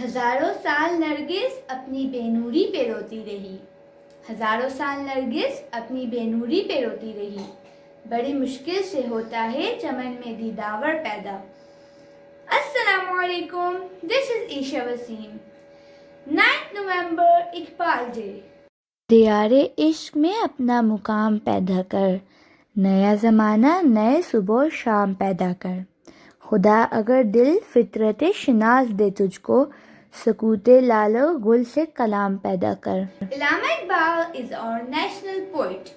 ہزاروں سال نرگس اپنی بے نوری پہ روتی رہی، ہزاروں سال نرگس اپنی بے نوری پہ روتی رہی، بڑی مشکل سے ہوتا ہے چمن میں دیداور پیدا۔ السلام علیکم، دس از عیشا وسیم۔ 9 نومبر اقبال ڈے۔ دیار عشق میں اپنا مقام پیدا کر، نیا زمانہ نئے صبح و شام پیدا کر۔ خدا اگر دل فطرت شناس دے تجھ کو، سکوت لال و گل سے کلام پیدا کر۔ علامہ Iqbal is our national poet.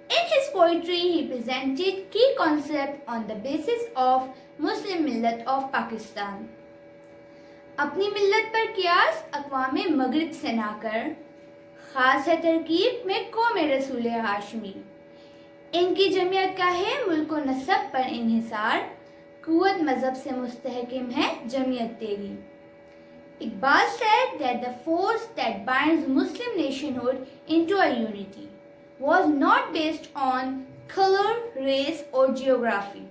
In his poetry, he presented key concepts on the basis of Muslim millat of Pakistan. اپنی ملت پر قیاس اقوام مغرب سے نہ کر، خاص ہے ترکیب میں قوم رسول ہاشمی۔ ان کی جمعیت کا ہے ملک و نسب پر انحصار، قوت مذہب سے مستحکم ہے جمعیت تیری۔ Iqbal said that the force that binds Muslim nationhood into a unity was not based on color, race or geography.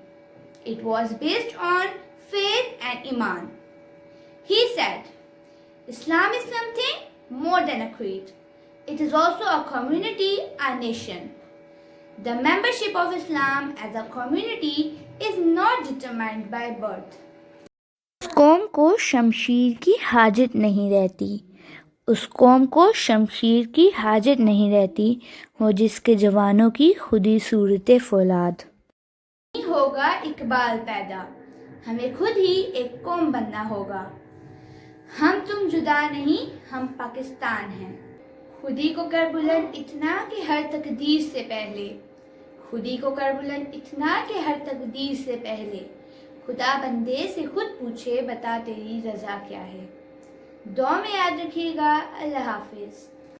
It was based on faith and iman. He said, Islam is something more than a creed. It is also a community, a nation. The membership of Islam as a community is not determined by birth. اس قوم کو شمشیر کی حاجت نہیں رہتی، اس قوم کو شمشیر کی حاجت نہیں رہتی، وہ جس کے جوانوں کی خودی صورت فولاد۔ نہیں ہوگا اقبال پیدا، ہمیں خود ہی ایک قوم بننا ہوگا۔ ہم تم جدا نہیں، ہم پاکستان ہیں۔ خودی کو کر بلند اتنا کہ ہر تقدیر سے پہلے، خودی کو کر بلند اتنا کہ ہر تقدیر سے پہلے، خدا بندے سے خود پوچھے بتا تیری رضا کیا ہے۔ دعا میں یاد رکھیے گا۔ اللہ حافظ۔